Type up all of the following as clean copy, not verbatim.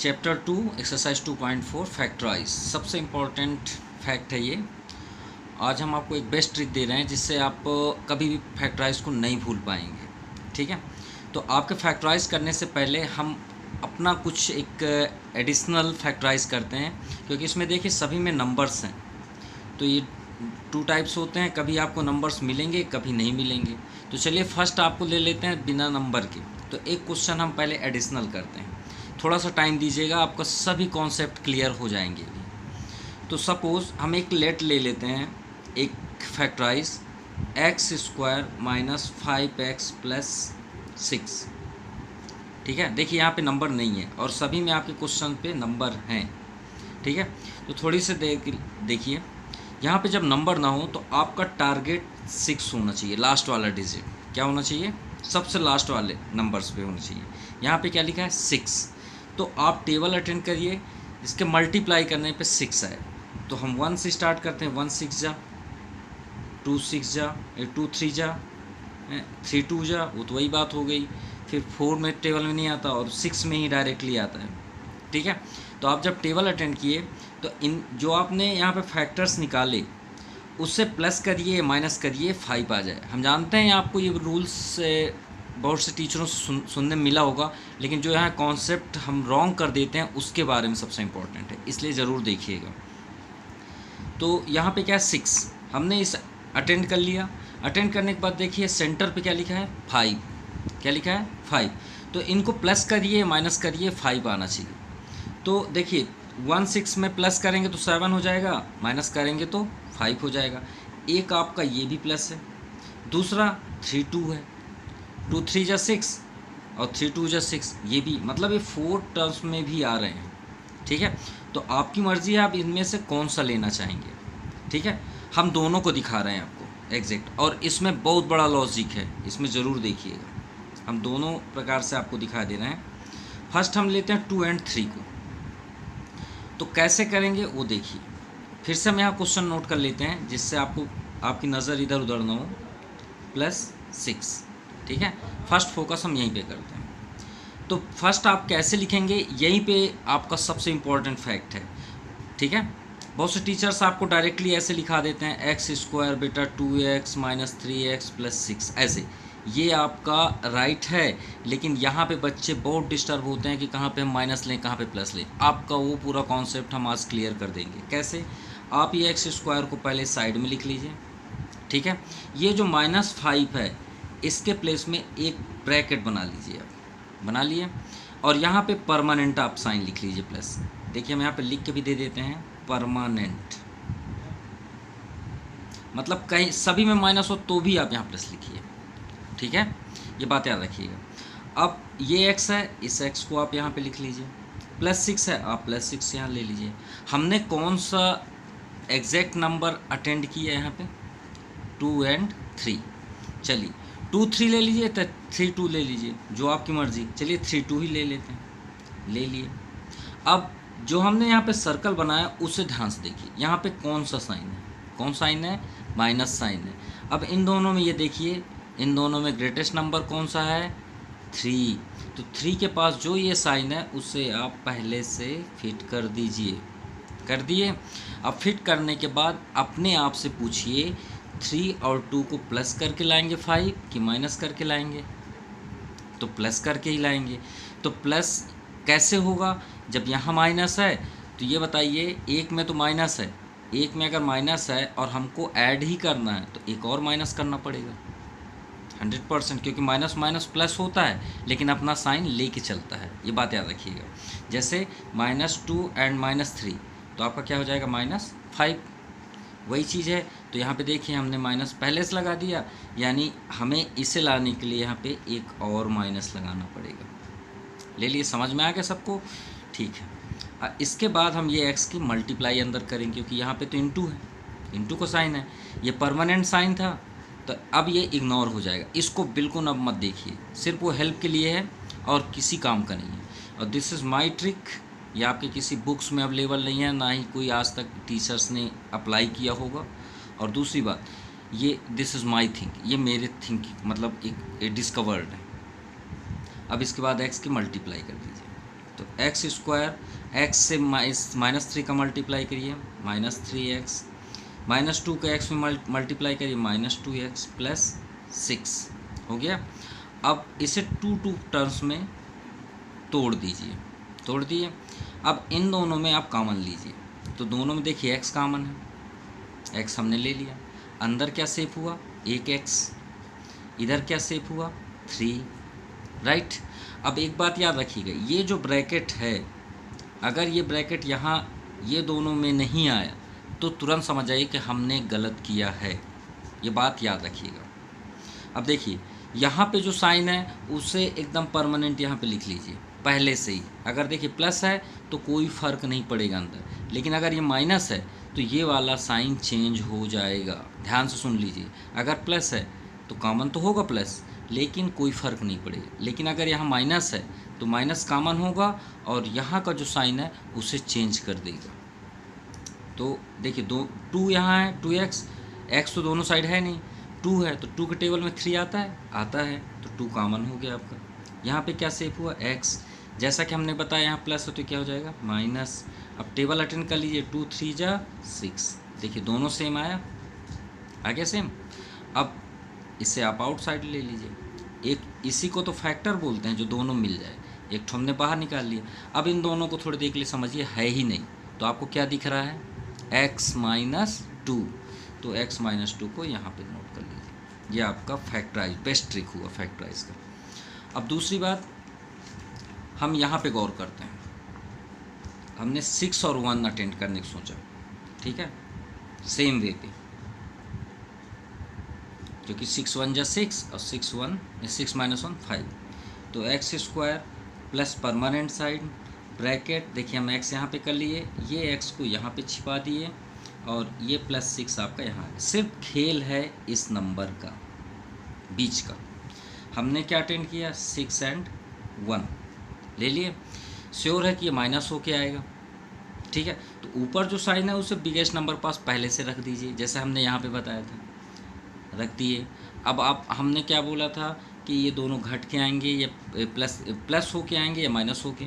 Chapter 2 exercise 2.4 factorise. सबसे important fact है ये। आज हम आपको एक बेस्ट ट्रिक दे रहे हैं जिससे आप कभी भी फैक्टराइज को नहीं भूल पाएंगे। ठीक है, तो आपके फैक्टराइज करने से पहले हम अपना कुछ एक एडिशनल फैक्टराइज करते हैं, क्योंकि इसमें देखिए सभी में नंबर्स हैं। तो ये 2 टाइप्स होते हैं, कभी आपको नंबर्स मिलेंगे कभी नहीं मिलेंगे। तो चलिए फर्स्ट आपको ले लेते हैं बिना नंबर के। तो एक क्वेश्चन हम पहले एडिशनल करते हैं, थोड़ा सा टाइम दीजिएगा, आपका सभी कॉन्सेप्ट क्लियर हो जाएंगे। तो सपोज़ हम एक लेट ले लेते हैं, एक factorise x² minus 5x plus 6। ठीक है, देखिए यहाँ पे नंबर नहीं है और सभी में आपके क्वेश्चन पे नंबर हैं। ठीक है, तो थोड़ी से देखिए यहाँ पे जब नंबर ना हो तो आपका टारगेट 6 होना चाहिए, लास्ट वाला डिजिट क्या होना चाहिए, सबसे लास्ट वाले नंबर्स पे होना चाहिए। यहाँ पे क्या लिखा है 6, तो आप टेबल अटेंड करिए, इसके मल्टीप्लाई करने पे 6 आए। तो हम 1 से स्टार्ट करते हैं, 1 6 जा, 2 6 जा, 2 3 जा, 3 2 जा, वो तो वही बात हो गई। फिर 4 में टेबल में नहीं आता और 6 में ही डायरेक्टली आता है। ठीक है, तो आप जब टेबल अटेंड किए तो इन जो आपने यहाँ पे फैक्टर्स निकाले उससे प्लस करिए माइनस करिए 5 आ जाए। हम जानते हैं आपको ये रूल्स से बहुत से टीचरों से सुनने मिला होगा, लेकिन जो यहाँ कॉन्सेप्ट हम रॉन्ग कर देते हैं उसके बारे में सबसे इम्पोर्टेंट है, इसलिए ज़रूर देखिएगा। तो यहाँ पे क्या है 6, हमने इस अटेंड कर लिया। अटेंड करने के बाद देखिए सेंटर पे क्या लिखा है 5, क्या लिखा है 5। तो इनको प्लस करिए माइनस करिए 5 आना चाहिए। तो देखिए 1 6 में प्लस करेंगे तो 7 हो जाएगा, माइनस करेंगे तो 5 हो जाएगा। एक आपका ये भी प्लस है, दूसरा 3 2 है, 2 3 जा 6 और 3 2 जा 6, ये भी मतलब ये 4 टर्म्स में भी आ रहे हैं। ठीक है, तो आपकी मर्ज़ी है आप इनमें से कौन सा लेना चाहेंगे। ठीक है, हम दोनों को दिखा रहे हैं आपको एग्जैक्ट, और इसमें बहुत बड़ा लॉजिक है, इसमें ज़रूर देखिएगा। हम दोनों प्रकार से आपको दिखा दे रहे हैं। फर्स्ट हम लेते हैं 2 और 3 को, तो कैसे करेंगे वो देखिए। फिर से हम यहाँ क्वेश्चन नोट कर लेते हैं जिससे आपको आपकी नज़र इधर उधर ना हो। +6, ठीक है, फर्स्ट फोकस हम यहीं पे करते हैं। तो फर्स्ट आप कैसे लिखेंगे, यहीं पे आपका सबसे इम्पोर्टेंट फैक्ट है। ठीक है, बहुत से टीचर्स आपको डायरेक्टली ऐसे लिखा देते हैं x² बेटा 2x माइनस 3x प्लस 6 ऐसे। ये आपका राइट है, लेकिन यहाँ पे बच्चे बहुत डिस्टर्ब होते हैं कि कहाँ पे हम माइनस लें कहाँ पे प्लस लें। आपका वो पूरा कॉन्सेप्ट हम आज क्लियर कर देंगे। कैसे, आप ये x² को पहले साइड में लिख लीजिए। ठीक है, ये जो -5 है इसके प्लेस में एक ब्रैकेट बना लीजिए, आप बना लिए, और यहाँ पे परमानेंट आप साइन लिख लीजिए प्लस। देखिए हम यहाँ पे लिख के भी दे देते हैं परमानेंट, मतलब कहीं सभी में माइनस हो तो भी आप यहाँ प्लस लिखिए। ठीक है, ये बात याद रखिएगा। अब ये x है, इस x को आप यहाँ पे लिख लीजिए। +6 है, आप +6 यहाँ ले लीजिए। हमने कौन सा एग्जैक्ट नंबर अटेंड किया है यहाँ पे, 2 और 3। चलिए 2 3 ले लीजिए, तो 3 2 ले लीजिए, जो आपकी मर्ज़ी। चलिए 3 2 ही ले लेते हैं, ले लिए। अब जो हमने यहाँ पे सर्कल बनाया उसे ध्यान से देखिए, यहाँ पे कौन सा साइन है, कौन साइन है, माइनस साइन है। अब इन दोनों में ये देखिए, इन दोनों में ग्रेटेस्ट नंबर कौन सा है, 3। तो 3 के पास जो ये साइन है उसे आप पहले से फिट कर दीजिए। कर दिए। अब फिट करने के बाद अपने आप से पूछिए 3 और 2 को प्लस करके लाएंगे 5 कि माइनस करके लाएंगे, तो प्लस करके ही लाएंगे। तो प्लस कैसे होगा, जब यहाँ माइनस है तो ये बताइए, एक में तो माइनस है, एक में अगर माइनस है और हमको ऐड ही करना है तो एक और माइनस करना पड़ेगा 100%, क्योंकि माइनस माइनस प्लस होता है लेकिन अपना साइन लेके चलता है। ये बात याद रखिएगा। जैसे -2 और -3 तो आपका क्या हो जाएगा -5, वही चीज़ है। तो यहाँ पे देखिए हमने माइनस पहले से लगा दिया, यानी हमें इसे लाने के लिए यहाँ पे एक और माइनस लगाना पड़ेगा। ले लिए, समझ में आ गया सबको, ठीक है। इसके बाद हम ये x की मल्टीप्लाई अंदर करेंगे, क्योंकि यहाँ पे तो इंटू है, इंटू को साइन है, ये परमानेंट साइन था, तो अब ये इग्नोर हो जाएगा। इसको बिल्कुल अब मत देखिए, सिर्फ वो हेल्प के लिए है और किसी काम का नहीं है। और दिस इज़ माई ट्रिक, ये आपके किसी बुक्स में अवेलेबल नहीं है, ना ही कोई आज तक टीचर्स ने अप्लाई किया होगा। और दूसरी बात, ये दिस इज़ माई थिंक, ये मेरे थिंकिंग मतलब एक डिस्कवर्ड है। अब इसके बाद x की मल्टीप्लाई कर दीजिए। तो एक्स स्क्वायर, एक्स से -3 का मल्टीप्लाई करिए -3x, -2 का एक्स में मल्टीप्लाई करिए -2x प्लस 6 हो गया। अब इसे 2 टर्म्स में तोड़ दिए। अब इन दोनों में आप कॉमन लीजिए, तो दोनों में देखिए x कॉमन है, x हमने ले लिया, अंदर क्या सेफ हुआ 1x, इधर क्या सेफ हुआ 3, राइट। अब एक बात याद रखिएगा, ये जो ब्रैकेट है, अगर ये ब्रैकेट यहाँ ये दोनों में नहीं आया तो तुरंत समझ आइए कि हमने गलत किया है, ये बात याद रखिएगा। अब देखिए यहाँ पे जो साइन है उसे एकदम परमानेंट यहाँ पे लिख लीजिए पहले से ही। अगर देखिए प्लस है तो कोई फ़र्क नहीं पड़ेगा अंदर, लेकिन अगर ये माइनस है तो ये वाला साइन चेंज हो जाएगा। ध्यान से सुन लीजिए, अगर प्लस है तो कॉमन तो होगा प्लस, लेकिन कोई फ़र्क नहीं पड़ेगा। लेकिन अगर यहाँ माइनस है तो माइनस कॉमन होगा और यहाँ का जो साइन है उसे चेंज कर देगा। तो देखिए 2 यहाँ है 2x, x तो दोनों साइड है नहीं, 2 है तो 2 के टेबल में 3 आता है तो 2 कॉमन हो गया आपका। यहाँ पे क्या सेफ हुआ x, जैसा कि हमने बताया यहाँ प्लस है तो क्या हो जाएगा माइनस। अब टेबल अटेंड कर लीजिए, 2 3 जा 6, देखिए दोनों सेम आया, आ गया सेम। अब इससे आप आउटसाइड ले लीजिए, एक इसी को तो फैक्टर बोलते हैं जो दोनों मिल जाए, एक तो हमने बाहर निकाल लिया। अब इन दोनों को थोड़ी देर के लिए समझिए, है ही नहीं, तो आपको क्या दिख रहा है x - 2, तो x - 2 को यहाँ पे नोट कर लीजिए। ये आपका फैक्टराइज बेस्ट ट्रिक हुआ फैक्टराइज का। अब दूसरी बात हम यहाँ पे गौर करते हैं, हमने 6 और 1 अटेंड करने की सोचा, ठीक है, सेम वे पे, क्योंकि 6 1 जा 6 और 6 - 1 5, तो x square plus permanent side bracket, देखिए हम x यहाँ पे कर लिए, ये x को यहाँ पे छिपा दिए और ये +6 आपका यहाँ है। सिर्फ खेल है इस नंबर का बीच का। हमने क्या अटेंड किया 6 और 1 ले लिए, श्योर है कि ये माइनस होके आएगा, ठीक है। तो ऊपर जो साइन है उसे बिगेस्ट नंबर पास पहले से रख दीजिए, जैसे हमने यहाँ पे बताया था, रख दिए। अब आप हमने क्या बोला था कि ये दोनों घट के आएंगे, ये प्लस होके आएंगे या माइनस होके,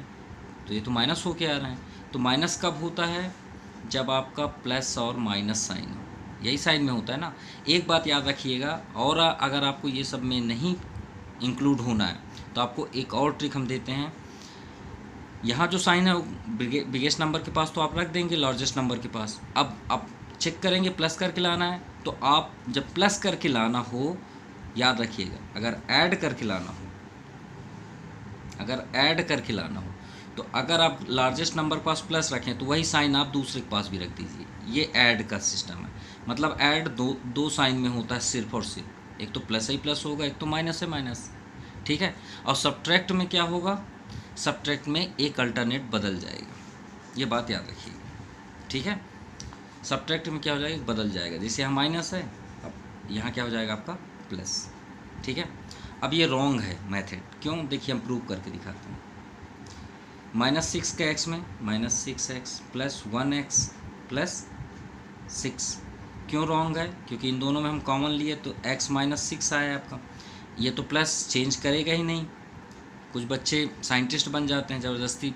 तो ये तो माइनस होके आ रहे हैं। तो माइनस कब होता है, जब आपका प्लस और माइनस साइन हो, यही साइन में होता है ना। एक बात याद रखिएगा, और अगर आपको ये सब में नहीं इंक्लूड होना है तो आपको एक और ट्रिक हम देते हैं। यहाँ जो साइन है वो बिगेस्ट नंबर के पास तो आप रख देंगे लार्जेस्ट नंबर के पास। अब आप चेक करेंगे प्लस करके लाना है, तो आप जब प्लस करके लाना हो, याद रखिएगा, अगर ऐड करके लाना हो तो अगर आप लार्जेस्ट नंबर के पास प्लस रखें तो वही साइन आप दूसरे के पास भी रख दीजिए। ये ऐड का सिस्टम है, मतलब ऐड दो साइन में होता है सिर्फ और सिर्फ, एक तो प्लस ही प्लस होगा, एक तो माइनस है माइनस, ठीक है। और सब्ट्रैक्ट में क्या होगा, सब्ट्रैक्ट में एक अल्टरनेट बदल जाएगा, ये बात याद रखिएगा, ठीक है। सब्ट्रैक्ट में क्या हो जाएगा, बदल जाएगा, जैसे यहाँ माइनस है, अब यहाँ क्या हो जाएगा आपका प्लस, ठीक है। अब ये रॉन्ग है मेथड, क्यों, देखिए हम प्रूव करके दिखाते हैं। -6 का x में -6x प्लस 1x प्लस 6, क्यों रॉन्ग है, क्योंकि इन दोनों में हम कॉमन लिए तो x -6 आया आपका। ये तो प्लस चेंज करेगा ही नहीं, कुछ बच्चे साइंटिस्ट बन जाते हैं, ज़बरदस्ती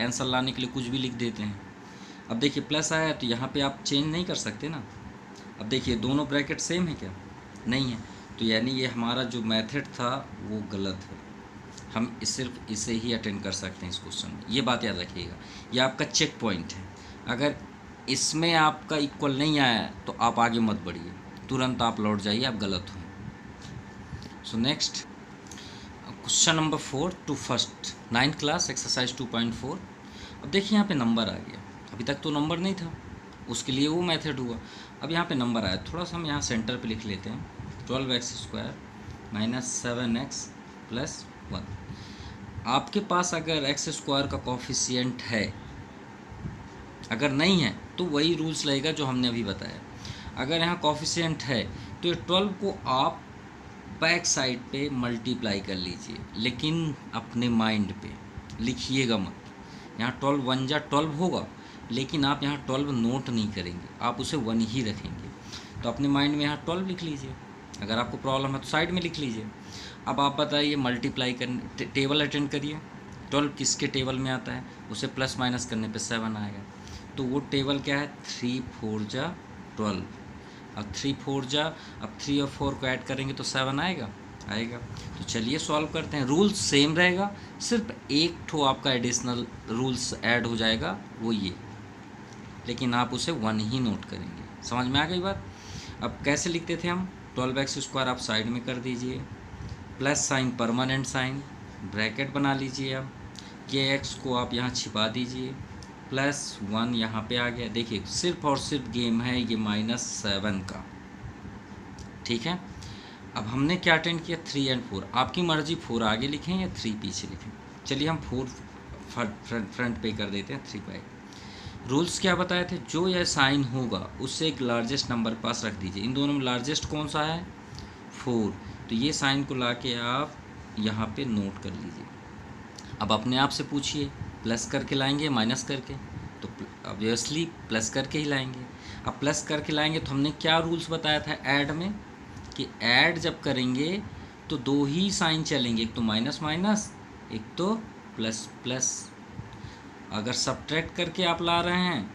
आंसर लाने के लिए कुछ भी लिख देते हैं। अब देखिए प्लस आया तो यहाँ पे आप चेंज नहीं कर सकते ना। अब देखिए दोनों ब्रैकेट सेम है क्या, नहीं है, तो यानी ये हमारा जो मेथड था वो गलत है। हम सिर्फ इसे ही अटेंड कर सकते हैं इस क्वेश्चन में, ये बात याद रखिएगा। ये आपका चेक पॉइंट है, अगर इसमें आपका इक्वल नहीं आया तो आप आगे मत बढ़िए, तुरंत आप लौट जाइए, आप गलत हो। So next question number 4 to first 9th class exercise 2.4। अब देखिए यहाँ पे नंबर आ गया, अभी तक तो नंबर नहीं था, उसके लिए वो मेथड हुआ। अब यहाँ पे नंबर आया, थोड़ा सा हम यहाँ सेंटर पे लिख लेते हैं, 12x² -7x प्लस 1। आपके पास अगर x² का कोफिशिएंट है, अगर नहीं है तो वही रूल्स रहेगा जो हमने अभी बताया। अगर यहाँ कोफिशिएंट है तो ये 12 को आप बैक साइड पे मल्टीप्लाई कर लीजिए, लेकिन अपने माइंड पे लिखिएगा मत। यहाँ 12 1 जा 12 होगा, लेकिन आप यहाँ 12 नोट नहीं करेंगे, आप उसे 1 ही रखेंगे। तो अपने माइंड में यहाँ 12 लिख लीजिए, अगर आपको प्रॉब्लम है तो साइड में लिख लीजिए। अब आप बताइए मल्टीप्लाई करने, टेबल अटेंड करिए, 12 किसके टेबल में आता है, उसे प्लस माइनस करने पे 7 आएगा। तो वो टेबल क्या है, 3 4 जा 12। अब 3 4 जा, अब 3 और 4 को ऐड करेंगे तो 7 आएगा। तो चलिए सॉल्व करते हैं। रूल सेम रहेगा, सिर्फ एक ठो आपका एडिशनल रूल्स ऐड हो जाएगा, वो ये, लेकिन आप उसे 1 ही नोट करेंगे। समझ में आ गई बात। अब कैसे लिखते थे हम, 12x² आप साइड में कर दीजिए, plus sign permanent sign, bracket बना लीजिए। अब kx को आप यहाँ छिपा दीजिए, +1 यहाँ पे आ गया। देखिए सिर्फ और सिर्फ गेम है ये -7 का, ठीक है। अब हमने क्या अटेंड किया, 3 और 4, आपकी मर्जी 4 आगे लिखें या 3 पीछे लिखें। चलिए हम 4 फ्रंट पे कर देते हैं, 3 बैक। रूल्स क्या बताए थे, जो यह साइन होगा उससे एक लार्जेस्ट नंबर पास रख दीजिए। इन दोनों में लार्जेस्ट कौन सा है, 4, तो ये साइन को ला के आप यहाँ पे नोट कर लीजिए। अब अपने आप से पूछिए, प्लस करके लाएंगे माइनस करके, तो ऑब्वियसली प्लस करके ही लाएंगे। अब प्लस करके लाएंगे तो हमने क्या रूल्स बताया था ऐड में, कि ऐड जब करेंगे तो 2 ही साइन चलेंगे, एक तो माइनस माइनस, एक तो प्लस प्लस। अगर सब्ट्रैक्ट करके आप ला रहे हैं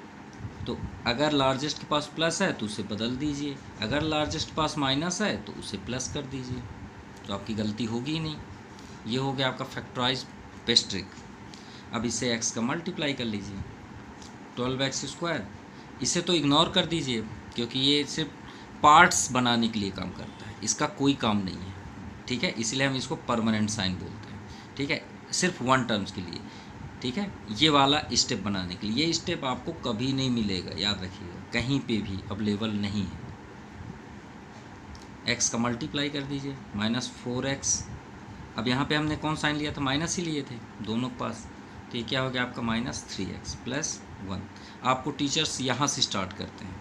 तो अगर लार्जेस्ट के पास प्लस है तो उसे बदल दीजिए, अगर लार्जेस्ट के पास माइनस है तो उसे प्लस कर दीजिए, तो आपकी गलती होगी ही नहीं। ये हो गया आपका फैक्टराइज बेस्ट ट्रिक। अब इसे x का मल्टीप्लाई कर लीजिए, 12x²। इसे तो इग्नोर कर दीजिए क्योंकि ये सिर्फ पार्ट्स बनाने के लिए काम करता है, इसका कोई काम नहीं है, ठीक है। इसलिए हम इसको परमानेंट साइन बोलते हैं, ठीक है, सिर्फ 1 टर्म्स के लिए, ठीक है। ये वाला स्टेप बनाने के लिए, ये स्टेप आपको कभी नहीं मिलेगा, याद रखिएगा, कहीं पे भी अवेलेबल नहीं है। x का मल्टीप्लाई कर दीजिए, -4x। अब यहाँ पे हमने कौन साइन लिया था, माइनस ही लिए थे दोनों के पास, तो ये क्या हो गया आपका -3x + 1। आपको टीचर्स यहाँ से स्टार्ट करते हैं,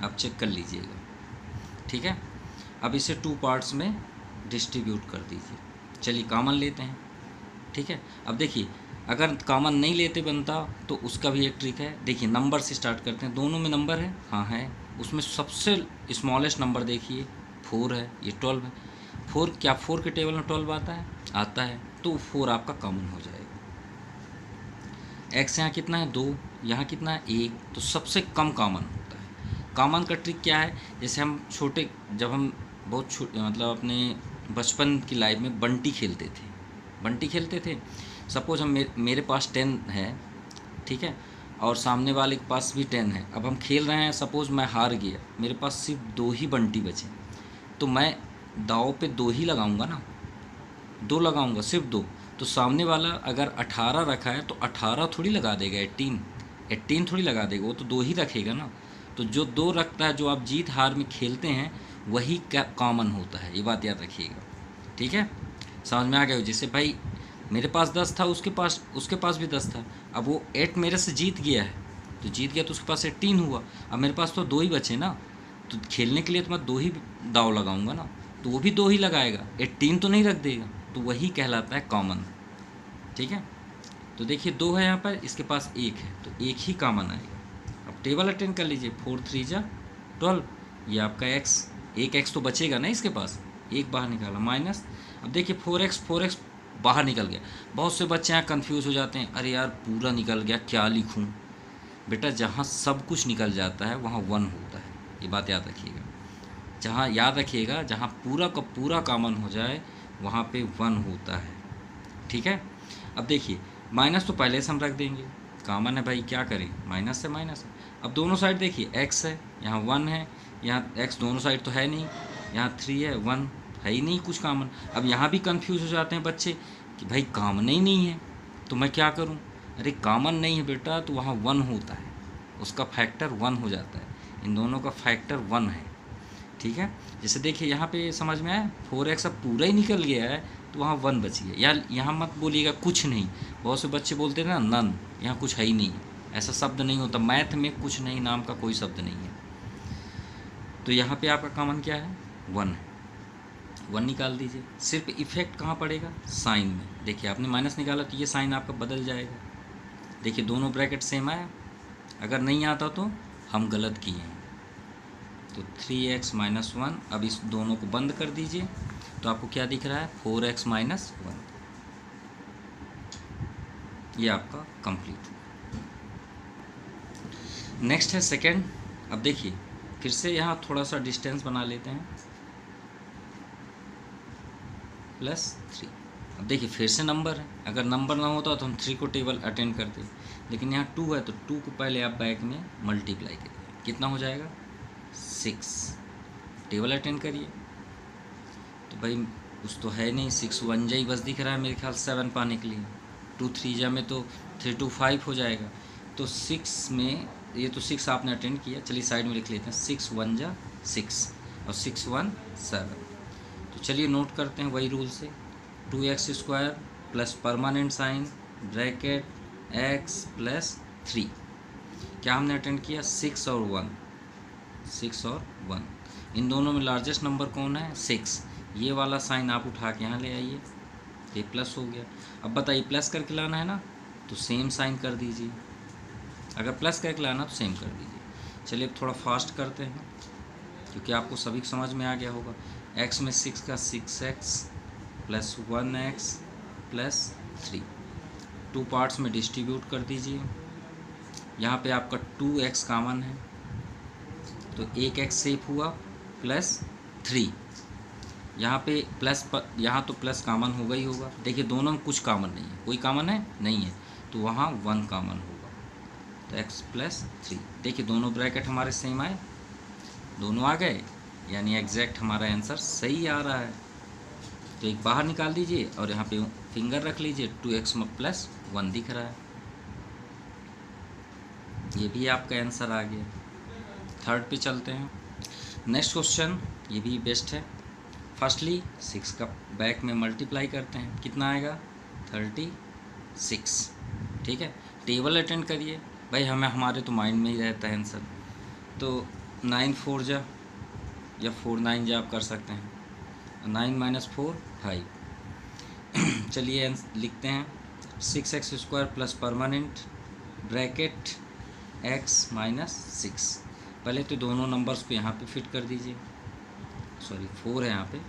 आप चेक कर लीजिएगा, ठीक है। अब इसे 2 पार्ट्स में डिस्ट्रीब्यूट कर दीजिए। चलिए कॉमन लेते हैं, ठीक है। अब देखिए अगर कॉमन नहीं लेते बनता तो उसका भी एक ट्रिक है। देखिए नंबर से स्टार्ट करते हैं, दोनों में नंबर है, हाँ है, उसमें सबसे स्मॉलेस्ट नंबर देखिए 4 है, ये 12 है। 4 क्या 4 के टेबल में 12 आता है, तो 4 आपका कॉमन हो जाएगा। x यहाँ कितना है 2, यहाँ कितना है 1, तो सबसे कम कॉमन होता है। कॉमन का ट्रिक क्या है, जैसे हम छोटे, जब हम बहुत छोटे मतलब अपने बचपन की लाइफ में बंटी खेलते थे। सपोज हम मेरे पास 10 है, ठीक है, और सामने वाले के पास भी 10 है। अब हम खेल रहे हैं, सपोज मैं हार गया, मेरे पास सिर्फ 2 ही बंटी बचे, तो मैं दाव पे 2 ही लगाऊंगा ना, 2 लगाऊंगा, सिर्फ 2। तो सामने वाला अगर 18 रखा है तो 18 थोड़ी लगा देगा, 18 थोड़ी लगा देगा, वो तो 2 ही रखेगा ना। तो जो 2 रखता है, जो आप जीत हार में खेलते हैं, वही कॉमन होता है, ये बात याद रखिएगा, ठीक है। समझ में आ गया। जैसे भाई मेरे पास 10 था, उसके पास भी 10 था, अब वो 8 मेरे से जीत गया है, तो जीत गया तो उसके पास 18 हुआ। अब मेरे पास तो 2 ही बचे ना, तो खेलने के लिए तो मैं 2 ही दाव लगाऊंगा ना, तो वो भी 2 ही लगाएगा, 18 तो नहीं रख देगा, तो वही कहलाता है कॉमन, ठीक है। तो देखिए 2 है यहाँ पर, इसके पास 1 है, तो 1 ही कॉमन आएगा। अब टेबल अटेंड कर लीजिए, 4 3 जा 12, ये आपका x, 1x तो बचेगा ना इसके पास, 1 बाहर निकाला माइनस। अब देखिए 4x बाहर निकल गया। बहुत से बच्चे यहाँ कन्फ्यूज़ हो जाते हैं, अरे यार पूरा निकल गया, क्या लिखूँ। बेटा जहाँ सब कुछ निकल जाता है वहाँ 1 होता है, ये बात याद रखिएगा। जहाँ याद रखिएगा, जहाँ पूरा का पूरा कॉमन हो जाए वहाँ पे 1 होता है, ठीक है। अब देखिए माइनस तो पहले से हम रख देंगे, कॉमन है भाई, क्या करें, माइनस से माइनस है। अब दोनों साइड देखिए x है, यहाँ 1 है, यहाँ x दोनों साइड तो है नहीं, यहाँ 3 है, 1 है ही नहीं कुछ कॉमन। अब यहाँ भी कंफ्यूज हो जाते हैं बच्चे कि भाई कॉमन ही नहीं है, तो मैं क्या करूँ। अरे कॉमन नहीं है बेटा, तो वहाँ 1 होता है, उसका फैक्टर 1 हो जाता है, इन दोनों का फैक्टर 1 है, ठीक है। जैसे देखिए यहाँ पे समझ में आया, 4x अब पूरा ही निकल गया है, तो वहाँ 1 बच गया। या यहाँ मत बोलिएगा कुछ नहीं, बहुत से बच्चे बोलते हैं ना नन, यहाँ कुछ है ही नहीं, ऐसा शब्द नहीं होता, मैथ में कुछ नहीं नाम का कोई शब्द नहीं है। तो यहाँ पे आपका कॉमन क्या है, 1 है, 1 निकाल दीजिए। सिर्फ इफेक्ट कहाँ पड़ेगा, साइन में। देखिए आपने माइनस निकाला तो ये साइन आपका बदल जाएगा। देखिए दोनों ब्रैकेट सेम आया, अगर नहीं आता तो हम गलत किए हैं। तो 3x - 1, अब इस दोनों को बंद कर दीजिए, तो आपको क्या दिख रहा है, 4x - 1। ये आपका कंप्लीट। नेक्स्ट है सेकंड। अब देखिए फिर से यहाँ थोड़ा सा डिस्टेंस बना लेते हैं, +3। अब देखिए फिर से नंबर है, अगर नंबर ना होता तो हम 3 को टेबल अटेंड करते, लेकिन यहाँ 2 है तो 2 को पहले आप बैक में मल्टीप्लाई करिए, कितना हो जाएगा 6। टेबल अटेंड करिए तो भाई कुछ तो है नहीं, 6 1 जा ही बस दिख रहा है मेरे ख्याल 7 पाने के लिए, 2 3 जा में तो 3 2 5 हो जाएगा। तो 6 में ये तो 6 आपने अटेंड किया, चलिए साइड में लिख लेते हैं, 6 1 जा 6 और 6 1 7। तो चलिए नोट करते हैं वही रूल से, 2x² plus permanent sign bracket x plus 3। क्या हमने अटेंड किया 6 और 1, 6 और 1। इन दोनों में लार्जेस्ट नंबर कौन है 6। ये वाला साइन आप उठा के यहाँ ले आइए, ये प्लस हो गया। अब बताइए प्लस करके लाना है ना तो सेम साइन कर दीजिए, अगर प्लस करके लाना तो सेम कर दीजिए। चलिए अब थोड़ा फास्ट करते हैं क्योंकि आपको सभी समझ में आ गया होगा। x में 6 का 6x plus 1x plus 3, 2 parts में डिस्ट्रीब्यूट कर दीजिए। यहाँ पे आपका 2x कॉमन है तो 1x सेफ हुआ प्लस 3। यहाँ पे प्लस यहाँ तो प्लस कॉमन होगा ही होगा, देखिए दोनों में कुछ कॉमन नहीं है, कोई कॉमन है नहीं है तो वहाँ 1 कॉमन होगा तो x प्लस 3। देखिए दोनों ब्रैकेट हमारे सेम आए, दोनों आ गए, यानी एग्जैक्ट हमारा आंसर सही आ रहा है। तो एक बाहर निकाल दीजिए और यहाँ पे फिंगर रख लीजिए, 2x में प्लस 1 दिख रहा है, ये भी आपका आंसर आ गया। थर्ड पे चलते हैं। नेक्स्ट क्वेश्चन ये भी बेस्ट है। फर्स्टली 6 का बैक में मल्टीप्लाई करते हैं, कितना आएगा 36। ठीक है, टेबल अटेंड करिए भाई, हमें हमारे तो माइंड में ही रहता है आंसर। तो 9 4 जा या 4 9 जा आप कर सकते हैं, 9 - 4 5। चलिए लिखते हैं 6x² plus permanent bracket x - 6। पहले तो दोनों नंबर्स को यहाँ पे फिट कर दीजिए, सॉरी 4 है यहाँ पे।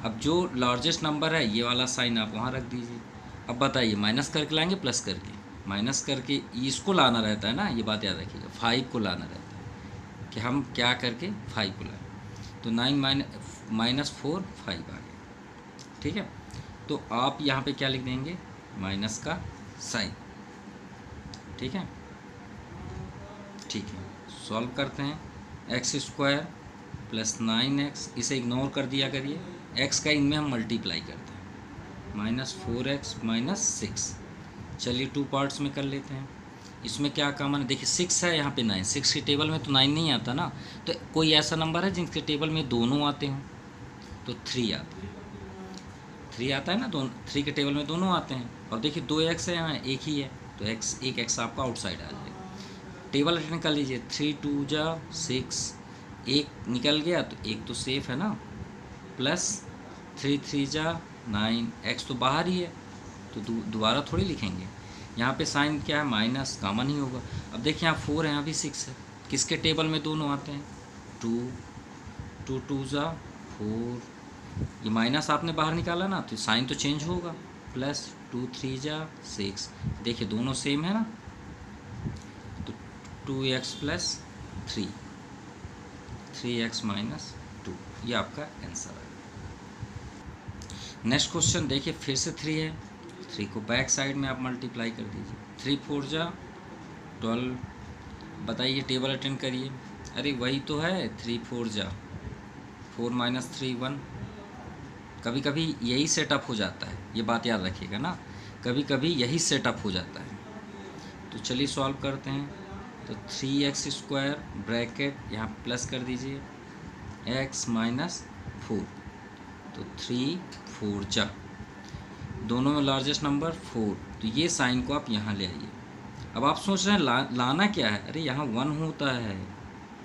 अब जो लार्जेस्ट नंबर है ये वाला साइन आप वहाँ रख दीजिए। अब बताइए माइनस करके लाएंगे प्लस करके, माइनस करके इसको लाना रहता है ना, ये बात याद रखिएगा, 5 को लाना रहता है कि हम क्या करके 5 को लाएं। तो 9 - 4 5 आ गया। ठीक है, तो आप यहाँ पे क्या लिख देंगे माइनस का साइन। ठीक है, ठीक है, सॉल्व करते हैं। x² प्लस 9x, इसे इग्नोर कर दिया करिए, x का इनमें हम मल्टीप्लाई करते हैं, -4x - 6। चलिए 2 पार्ट्स में कर लेते हैं। इसमें क्या कॉमन है, देखिए 6 है यहाँ पे 9, 6 के टेबल में तो 9 नहीं आता ना, तो कोई ऐसा नंबर है जिनके टेबल में दोनों आते हों, तो 3 आता है, 3 आता है ना, 3 के टेबल में दोनों आते हैं। और देखिए 2x है यहाँ, एक ही है तो एक x आपका आउटसाइड आ जाएगा। टेबल अटेंड कर लीजिए, 3 2 जा 6, एक निकल गया तो एक तो सेफ है ना, प्लस 3 3 जा 9, x तो बाहर ही है तो दोबारा थोड़ी लिखेंगे। यहाँ पे साइन क्या है माइनस, कॉमन ही होगा। अब देखिए यहाँ 4 है, यहाँ भी 6 है, किसके टेबल में दोनों आते हैं 2 2 जा 4, ये माइनस आपने बाहर निकाला ना तो साइन तो चेंज होगा, प्लस 2 3 जा 6, देखिए दोनों सेम है ना, तो 2x प्लस 3, 3x - 2, ये आपका आंसर है। नेक्स्ट क्वेश्चन देखिए फिर से 3 है, 3 को बैक साइड में आप मल्टीप्लाई कर दीजिए, 3 4 जा 12। बताइए टेबल अटेंड करिए, अरे वही तो है 3 4 जा 4 - 3 1। कभी कभी यही सेटअप हो जाता है, ये बात याद रखिएगा ना, कभी कभी यही सेटअप हो जाता है। तो चलिए सॉल्व करते हैं। तो 3x² ब्रैकेट यहाँ प्लस कर दीजिए, x - 4, तो 3 4 जा, दोनों में लार्जेस्ट नंबर 4, तो ये साइन को आप यहाँ ले आइए। अब आप सोच रहे हैं लाना क्या है, अरे यहाँ 1 होता है,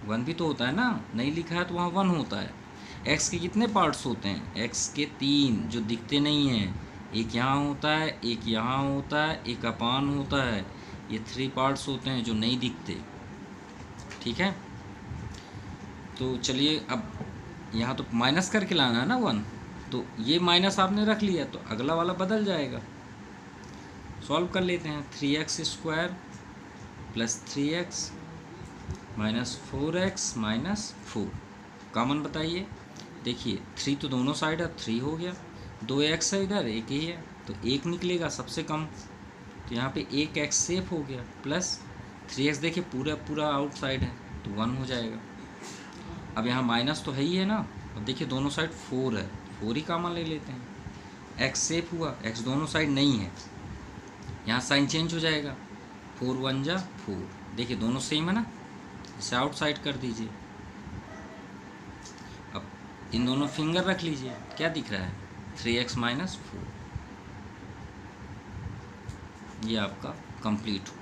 1 भी तो होता है ना, नहीं लिखा है तो वहाँ 1 होता है। x के कितने पार्ट्स होते हैं, x के 3 जो दिखते नहीं हैं, एक यहाँ होता है, एक यहाँ होता है, एक अपान होता है, ये 3 पार्ट्स होते हैं जो नहीं दिखते। ठीक है, तो चलिए अब यहाँ तो माइनस करके लाना है ना 1, तो ये माइनस आपने रख लिया तो अगला वाला बदल जाएगा। सॉल्व कर लेते हैं। 3x² plus 3x minus 4x minus 4 common बताइए। देखिए 3 तो दोनों साइड है, 3 हो गया, 2x है इधर, एक ही है तो 1 निकलेगा सबसे कम, तो यहाँ पे 1x सेफ हो गया, प्लस 3x देखिए पूरा पूरा आउटसाइड है तो 1 हो जाएगा। अब यहाँ माइनस तो है ही है ना, अब देखिए दोनों साइड 4 है, 4 ही कॉमन ले लेते हैं। x सेफ हुआ, x दोनों साइड नहीं है, यहाँ साइन चेंज हो जाएगा, 4 1 जा 4, देखिए दोनों सेम है ना, इसे आउटसाइड कर दीजिए। अब इन दोनों फिंगर रख लीजिए, क्या दिख रहा है 3x माइनस 4, ये आपका कंप्लीट हो।